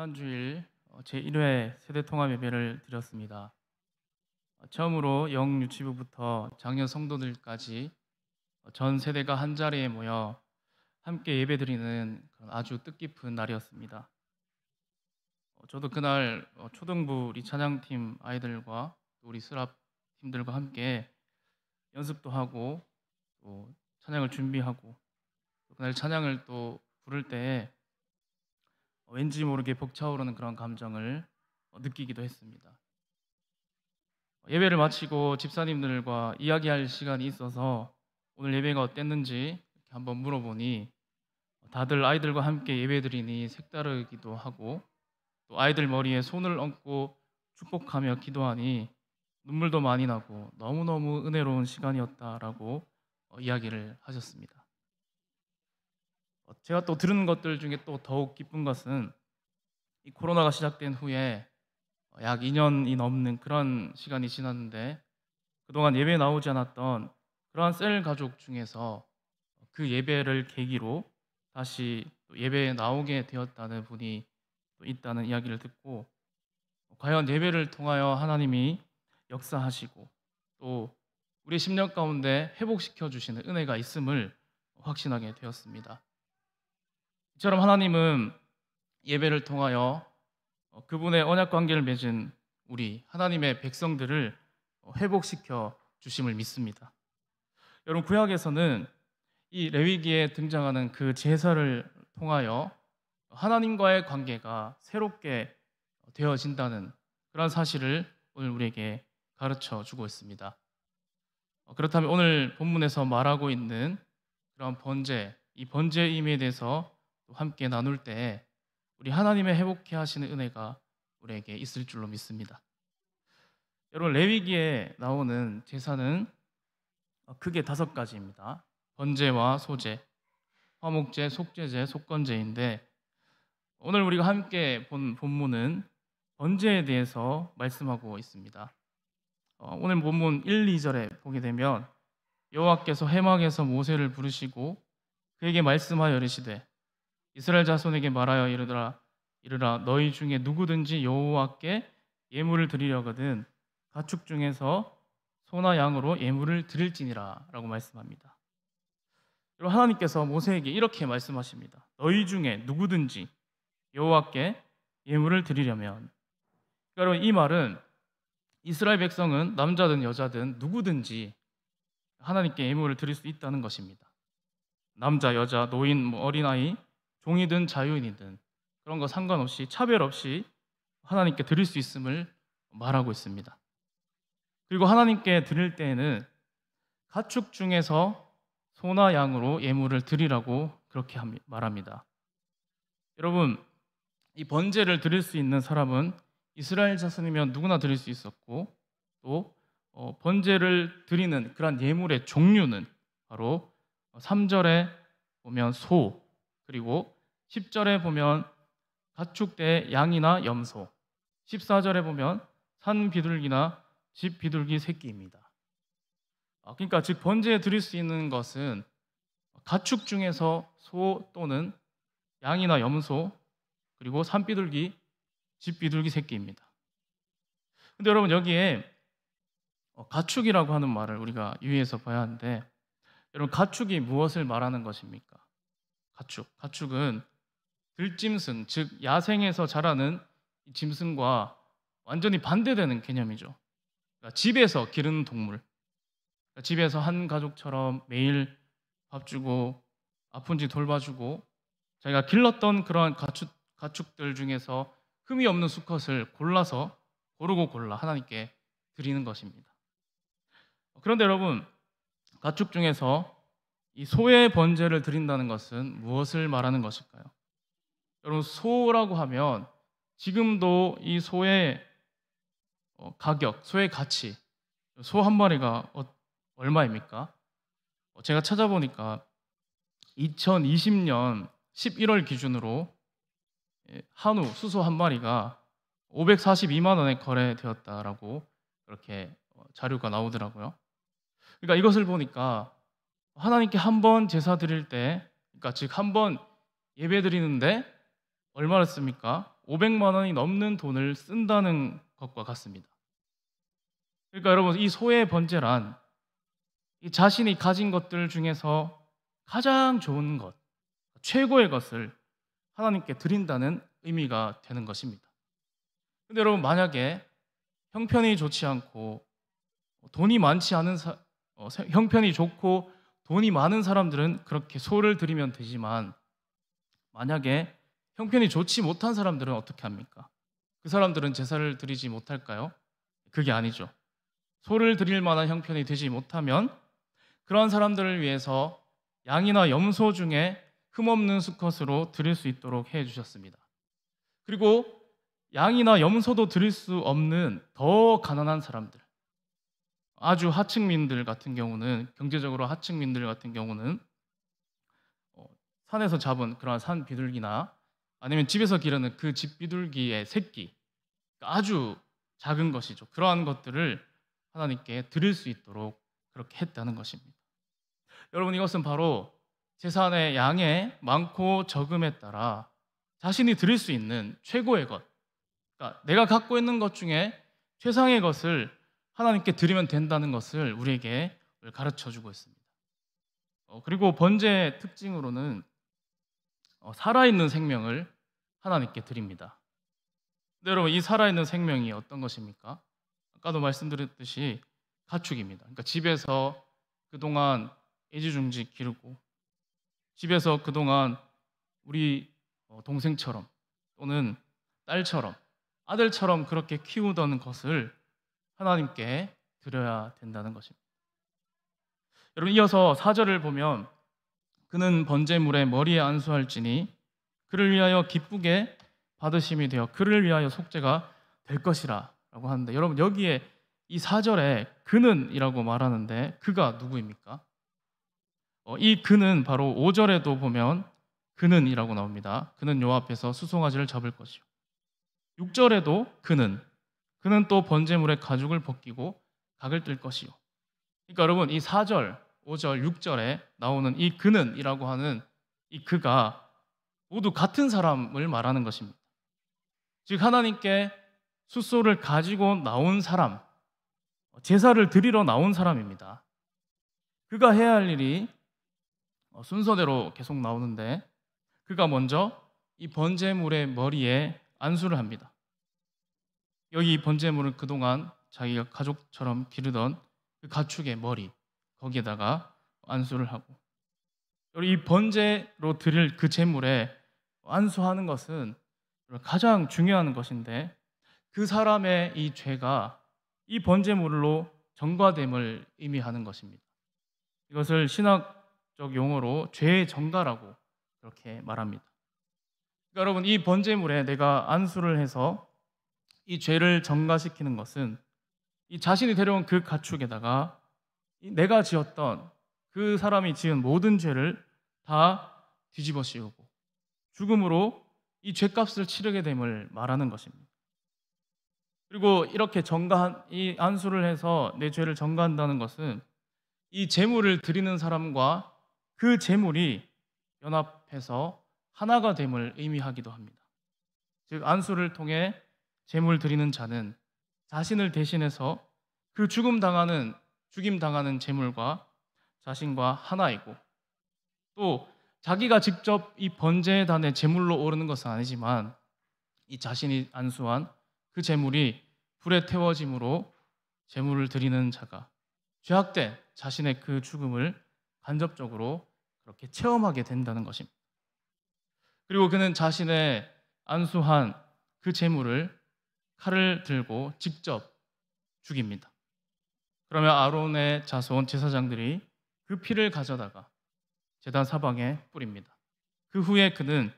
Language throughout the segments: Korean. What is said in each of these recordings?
지난주일 제1회 세대통합 예배를 드렸습니다. 처음으로 영유치부부터 장년 성도들까지 전 세대가 한 자리에 모여 함께 예배드리는 그런 아주 뜻깊은 날이었습니다. 저도 그날 초등부 우리 찬양팀 아이들과 또 우리 스랍 팀들과 함께 연습도 하고 또 찬양을 준비하고 또 그날 찬양을 또 부를 때 왠지 모르게 벅차오르는 그런 감정을 느끼기도 했습니다. 예배를 마치고 집사님들과 이야기할 시간이 있어서 오늘 예배가 어땠는지 이렇게 한번 물어보니 다들 아이들과 함께 예배드리니 색다르기도 하고 또 아이들 머리에 손을 얹고 축복하며 기도하니 눈물도 많이 나고 너무너무 은혜로운 시간이었다라고 이야기를 하셨습니다. 제가 또 들은 것들 중에 또 더욱 기쁜 것은 이 코로나가 시작된 후에 약 2년이 넘는 그런 시간이 지났는데 그동안 예배에 나오지 않았던 그러한 셀 가족 중에서 그 예배를 계기로 다시 또 예배에 나오게 되었다는 분이 또 있다는 이야기를 듣고 과연 예배를 통하여 하나님이 역사하시고 또 우리 심령 가운데 회복시켜 주시는 은혜가 있음을 확신하게 되었습니다. 이처럼 하나님은 예배를 통하여 그분의 언약 관계를 맺은 우리 하나님의 백성들을 회복시켜 주심을 믿습니다. 여러분, 구약에서는 이 레위기에 등장하는 그 제사를 통하여 하나님과의 관계가 새롭게 되어진다는 그런 사실을 오늘 우리에게 가르쳐 주고 있습니다. 그렇다면 오늘 본문에서 말하고 있는 그런 번제, 이 번제의 의미에 대해서 또 함께 나눌 때 우리 하나님의 회복케 하시는 은혜가 우리에게 있을 줄로 믿습니다. 여러분, 레위기에 나오는 제사는 크게 5가지입니다. 번제와 소제, 화목제, 속죄제, 속건제인데 오늘 우리가 함께 본 본문은 번제에 대해서 말씀하고 있습니다. 오늘 본문 1, 2절에 보게 되면 여호와께서 회막에서 모세를 부르시고 그에게 말씀하여 이르시되 이스라엘 자손에게 말하여 이르라 너희 중에 누구든지 여호와께 예물을 드리려거든 가축 중에서 소나 양으로 예물을 드릴지니라 라고 말씀합니다. 여러분, 하나님께서 모세에게 이렇게 말씀하십니다. 너희 중에 누구든지 여호와께 예물을 드리려면, 여러분, 이 말은 이스라엘 백성은 남자든 여자든 누구든지 하나님께 예물을 드릴 수 있다는 것입니다. 남자, 여자, 노인, 어린아이, 종이든 자유인이든 그런 거 상관없이 차별 없이 하나님께 드릴 수 있음을 말하고 있습니다. 그리고 하나님께 드릴 때에는 가축 중에서 소나 양으로 예물을 드리라고 그렇게 말합니다. 여러분, 이 번제를 드릴 수 있는 사람은 이스라엘 자손이면 누구나 드릴 수 있었고 또 번제를 드리는 그런 예물의 종류는 바로 3절에 보면 소, 그리고 10절에 보면 가축대 양이나 염소, 14절에 보면 산 비둘기나 집 비둘기 새끼입니다. 그러니까 즉 번제에 드릴 수 있는 것은 가축 중에서 소 또는 양이나 염소, 그리고 산 비둘기, 집 비둘기 새끼입니다. 근데 여러분, 여기에 가축이라고 하는 말을 우리가 유의해서 봐야 하는데, 여러분, 가축이 무엇을 말하는 것입니까? 가축은 들짐승, 즉 야생에서 자라는 짐승과 완전히 반대되는 개념이죠. 그러니까 집에서 기르는 동물, 그러니까 집에서 한 가족처럼 매일 밥 주고 아픈지 돌봐주고 자기가 길렀던 그러한 가축들 중에서 흠이 없는 수컷을 고르고 골라 하나님께 드리는 것입니다. 그런데 여러분, 가축 중에서 이 소의 번제를 드린다는 것은 무엇을 말하는 것일까요? 여러분, 소라고 하면 지금도 이 소의 가격, 소의 가치, 소 한 마리가 얼마입니까? 제가 찾아보니까 2020년 11월 기준으로 한우, 수소 한 마리가 542만 원에 거래되었다라고 그렇게 자료가 나오더라고요. 그러니까 이것을 보니까 하나님께 한 번 제사 드릴 때, 그러니까 즉 한 번 예배 드리는데 얼마를 씁니까? 500만 원이 넘는 돈을 쓴다는 것과 같습니다. 그러니까 여러분, 이 소의 번제란 이 자신이 가진 것들 중에서 가장 좋은 것, 최고의 것을 하나님께 드린다는 의미가 되는 것입니다. 근데 여러분, 만약에 형편이 좋지 않고 돈이 많지 않은 형편이 좋고 돈이 많은 사람들은 그렇게 소를 드리면 되지만, 만약에 형편이 좋지 못한 사람들은 어떻게 합니까? 그 사람들은 제사를 드리지 못할까요? 그게 아니죠. 소를 드릴 만한 형편이 되지 못하면 그러한 사람들을 위해서 양이나 염소 중에 흠없는 수컷으로 드릴 수 있도록 해 주셨습니다. 그리고 양이나 염소도 드릴 수 없는 더 가난한 사람들, 아주 하층민들 같은 경우는, 경제적으로 하층민들 같은 경우는 산에서 잡은 그러한 산 비둘기나 아니면 집에서 기르는 그 집 비둘기의 새끼, 아주 작은 것이죠. 그러한 것들을 하나님께 드릴 수 있도록 그렇게 했다는 것입니다. 여러분, 이것은 바로 재산의 양의 많고 적음에 따라 자신이 드릴 수 있는 최고의 것, 그러니까 내가 갖고 있는 것 중에 최상의 것을 하나님께 드리면 된다는 것을 우리에게 가르쳐 주고 있습니다. 그리고 번제의 특징으로는 살아있는 생명을 하나님께 드립니다. 근데 여러분, 이 살아있는 생명이 어떤 것입니까? 아까도 말씀드렸듯이 가축입니다. 그러니까 집에서 그동안 애지중지 기르고, 집에서 그동안 우리 동생처럼 또는 딸처럼, 아들처럼 그렇게 키우던 것을 하나님께 드려야 된다는 것입니다. 여러분, 이어서 4절을 보면 그는 번제물의 머리에 안수할지니 그를 위하여 기쁘게 받으심이 되어 그를 위하여 속죄가 될 것이라 라고 하는데, 여러분, 여기에 이 4절에 그는 이라고 말하는데 그가 누구입니까? 이 그는 바로 5절에도 보면 그는 이라고 나옵니다. 그는 요 앞에서 수송아지를 잡을 것이요. 6절에도 그는 또 번제물의 가죽을 벗기고 각을 뜰 것이요. 그러니까 여러분, 이 4절, 5절, 6절에 나오는 이 그는 이라고 하는 이 그가 모두 같은 사람을 말하는 것입니다. 즉, 하나님께 숫소를 가지고 나온 사람, 제사를 드리러 나온 사람입니다. 그가 해야 할 일이 순서대로 계속 나오는데, 그가 먼저 이 번제물의 머리에 안수를 합니다. 여기 번제물은 그동안 자기가 가족처럼 기르던 그 가축의 머리, 거기에다가 안수를 하고, 이 번제로 드릴 그 제물에 안수하는 것은 가장 중요한 것인데, 그 사람의 이 죄가 이 번제물로 전가됨을 의미하는 것입니다. 이것을 신학적 용어로 죄의 전가라고 그렇게 말합니다. 그러니까 여러분, 이 번제물에 내가 안수를 해서 이 죄를 전가시키는 것은 이 자신이 데려온 그 가축에다가 내가 지었던, 그 사람이 지은 모든 죄를 다 뒤집어 씌우고 죽음으로 이 죄값을 치르게 됨을 말하는 것입니다. 그리고 이렇게 이 안수를 해서 내 죄를 전가한다는 것은 이 제물을 드리는 사람과 그 제물이 연합해서 하나가 됨을 의미하기도 합니다. 즉, 안수를 통해 제물 드리는 자는 자신을 대신해서 그 죽임 당하는 제물과 자신과 하나이고, 또 자기가 직접 이 번제의 단에 제물로 오르는 것은 아니지만 이 자신이 안수한 그 제물이 불에 태워짐으로 제물을 드리는 자가 죄악된 자신의 그 죽음을 간접적으로 그렇게 체험하게 된다는 것입니다. 그리고 그는 자신의 안수한 그 제물을 칼을 들고 직접 죽입니다. 그러면 아론의 자손 제사장들이 그 피를 가져다가 제단 사방에 뿌립니다. 그 후에 그는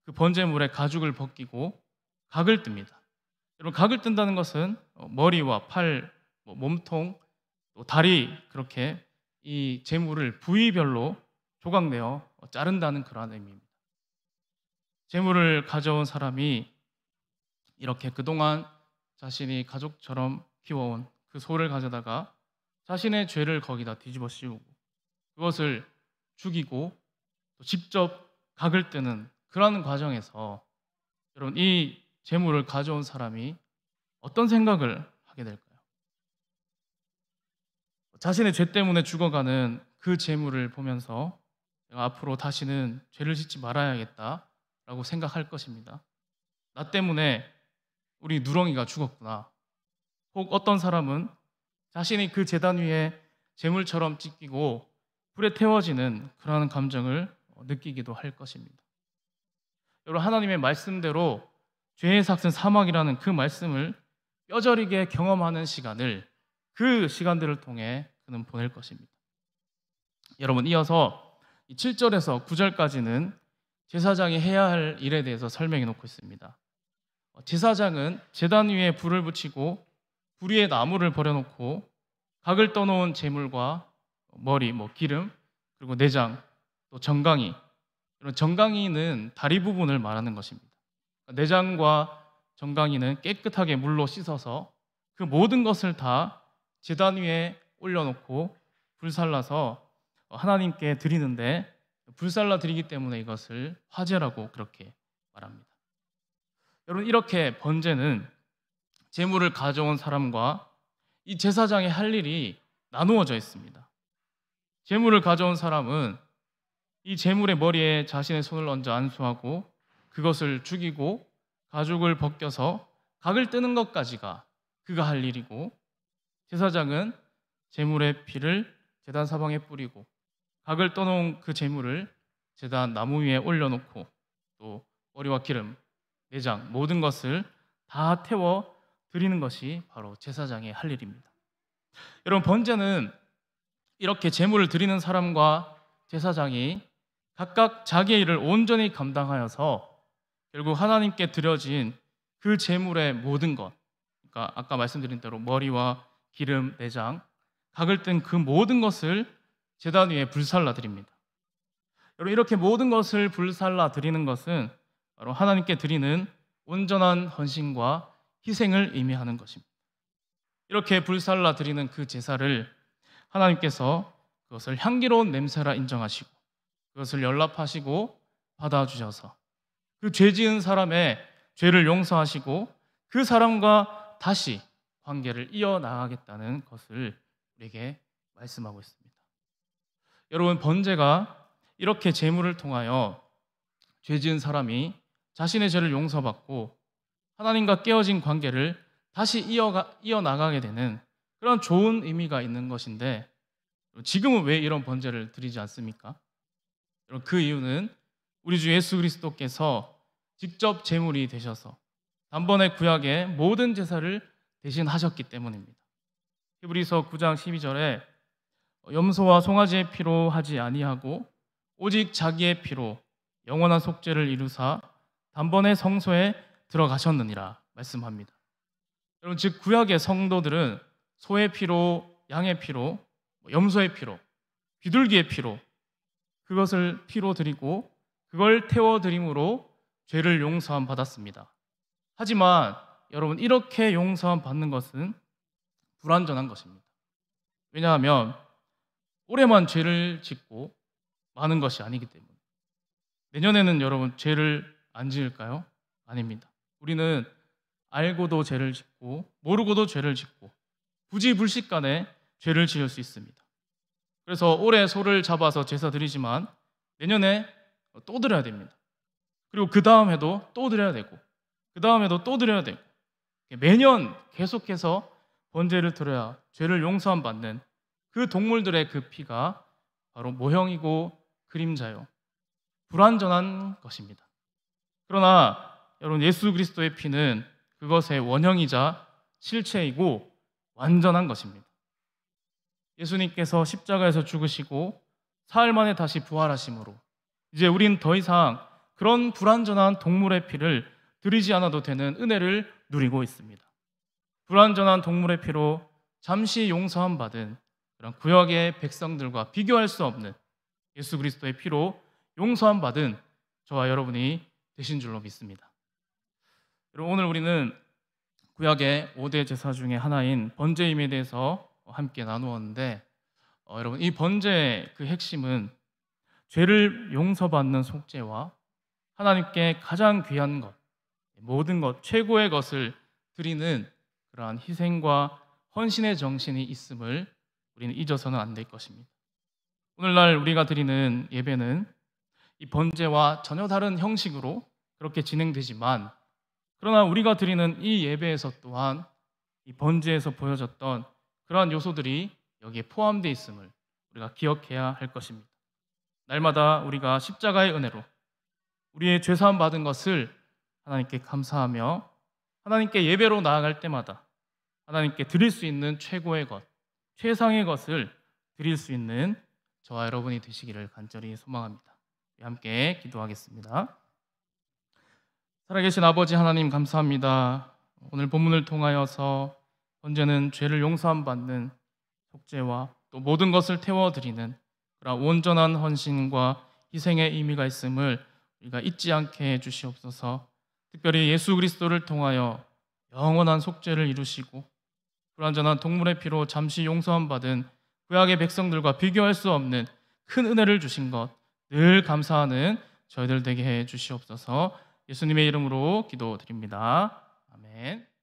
그 번제물의 가죽을 벗기고 각을 뜹니다. 여러분, 각을 뜬다는 것은 머리와 팔, 몸통, 또 다리, 그렇게 이 제물을 부위별로 조각내어 자른다는 그러한 의미입니다. 제물을 가져온 사람이 이렇게 그동안 자신이 가족처럼 키워온 그 소를 가져다가 자신의 죄를 거기다 뒤집어 씌우고 그것을 죽이고 또 직접 각을 뜨는 그러한 과정에서, 여러분, 이 제물을 가져온 사람이 어떤 생각을 하게 될까요? 자신의 죄 때문에 죽어가는 그 제물을 보면서 내가 앞으로 다시는 죄를 짓지 말아야겠다라고 생각할 것입니다. 나 때문에 우리 누렁이가 죽었구나. 혹 어떤 사람은 자신이 그 제단 위에 제물처럼 찢기고 불에 태워지는 그러한 감정을 느끼기도 할 것입니다. 여러분, 하나님의 말씀대로 죄의 삭은 사막이라는 그 말씀을 뼈저리게 경험하는 시간을, 그 시간들을 통해 그는 보낼 것입니다. 여러분, 이어서 7절에서 9절까지는 제사장이 해야 할 일에 대해서 설명해 놓고 있습니다. 제사장은 제단 위에 불을 붙이고 불 위에 나무를 버려놓고 각을 떠놓은 제물과 머리, 기름, 그리고 내장, 또 정강이, 이런 정강이는 다리 부분을 말하는 것입니다. 내장과 정강이는 깨끗하게 물로 씻어서 그 모든 것을 다 제단 위에 올려놓고 불살라서 하나님께 드리는데, 불살라 드리기 때문에 이것을 화제라고 그렇게 말합니다. 여러분, 이렇게 번제는 제물을 가져온 사람과 이 제사장의 할 일이 나누어져 있습니다. 제물을 가져온 사람은 이 제물의 머리에 자신의 손을 얹어 안수하고 그것을 죽이고 가죽을 벗겨서 각을 뜨는 것까지가 그가 할 일이고, 제사장은 제물의 피를 제단 사방에 뿌리고 각을 떠놓은 그 제물을 제단 나무 위에 올려놓고 또 머리와 기름, 내장, 모든 것을 다 태워 드리는 것이 바로 제사장의 할 일입니다. 여러분, 번제는 이렇게 제물을 드리는 사람과 제사장이 각각 자기의 일을 온전히 감당하여서 결국 하나님께 드려진 그 제물의 모든 것, 그러니까 아까 말씀드린 대로 머리와 기름, 내장, 각을 뜬 그 모든 것을 제단 위에 불살라 드립니다. 여러분, 이렇게 모든 것을 불살라 드리는 것은 바로 하나님께 드리는 온전한 헌신과 희생을 의미하는 것입니다. 이렇게 불살라 드리는 그 제사를 하나님께서 그것을 향기로운 냄새라 인정하시고 그것을 연락하시고 받아주셔서 그 죄 지은 사람의 죄를 용서하시고 그 사람과 다시 관계를 이어나가겠다는 것을 우리에게 말씀하고 있습니다. 여러분, 번제가 이렇게 제물을 통하여 죄 지은 사람이 자신의 죄를 용서받고 하나님과 깨어진 관계를 다시 이어나가게 되는 그런 좋은 의미가 있는 것인데, 지금은 왜 이런 번제를 드리지 않습니까? 그 이유는 우리 주 예수 그리스도께서 직접 제물이 되셔서 단번에 구약의 모든 제사를 대신하셨기 때문입니다. 히브리서 9장 12절에 염소와 송아지의 피로 하지 아니하고 오직 자기의 피로 영원한 속죄를 이루사 단번에 성소에 들어가셨느니라 말씀합니다. 여러분, 즉 구약의 성도들은 소의 피로, 양의 피로, 염소의 피로, 비둘기의 피로, 그것을 피로 드리고 그걸 태워 드림으로 죄를 용서함 받았습니다. 하지만 여러분, 이렇게 용서함 받는 것은 불완전한 것입니다. 왜냐하면 올해만 죄를 짓고 마는 것이 아니기 때문에. 내년에는 여러분 죄를 안 지을까요? 아닙니다. 우리는 알고도 죄를 짓고 모르고도 죄를 짓고 부지불식간에 죄를 지을 수 있습니다. 그래서 올해 소를 잡아서 제사 드리지만 내년에 또 드려야 됩니다. 그리고 그 다음 해도 또 드려야 되고 그 다음 해도 또 드려야 되고, 매년 계속해서 번제를 드려야 죄를 용서함 받는 그 동물들의 그 피가 바로 모형이고 그림자요, 불완전한 것입니다. 그러나 여러분, 예수 그리스도의 피는 그것의 원형이자 실체이고 완전한 것입니다. 예수님께서 십자가에서 죽으시고 사흘 만에 다시 부활하심으로 이제 우린 더 이상 그런 불완전한 동물의 피를 드리지 않아도 되는 은혜를 누리고 있습니다. 불완전한 동물의 피로 잠시 용서함 받은 그런 구약의 백성들과 비교할 수 없는 예수 그리스도의 피로 용서함 받은 저와 여러분이 되신 줄로 믿습니다. 여러분, 오늘 우리는 구약의 5대 제사 중에 하나인 번제임에 대해서 함께 나누었는데, 여러분, 이 번제의 그 핵심은 죄를 용서받는 속죄와 하나님께 가장 귀한 것, 모든 것, 최고의 것을 드리는 그러한 희생과 헌신의 정신이 있음을 우리는 잊어서는 안 될 것입니다. 오늘날 우리가 드리는 예배는 이 번제와 전혀 다른 형식으로 그렇게 진행되지만, 그러나 우리가 드리는 이 예배에서 또한 이 번제에서 보여졌던 그러한 요소들이 여기에 포함되어 있음을 우리가 기억해야 할 것입니다. 날마다 우리가 십자가의 은혜로 우리의 죄사함 받은 것을 하나님께 감사하며 하나님께 예배로 나아갈 때마다 하나님께 드릴 수 있는 최고의 것, 최상의 것을 드릴 수 있는 저와 여러분이 되시기를 간절히 소망합니다. 함께 기도하겠습니다. 살아계신 아버지 하나님, 감사합니다. 오늘 본문을 통하여서 번제는 죄를 용서함 받는 속죄와 또 모든 것을 태워드리는 그런 온전한 헌신과 희생의 의미가 있음을 우리가 잊지 않게 해주시옵소서. 특별히 예수 그리스도를 통하여 영원한 속죄를 이루시고 불완전한 동물의 피로 잠시 용서함 받은 구약의 백성들과 비교할 수 없는 큰 은혜를 주신 것 늘 감사하는 저희들 되게 해 주시옵소서. 예수님의 이름으로 기도드립니다. 아멘.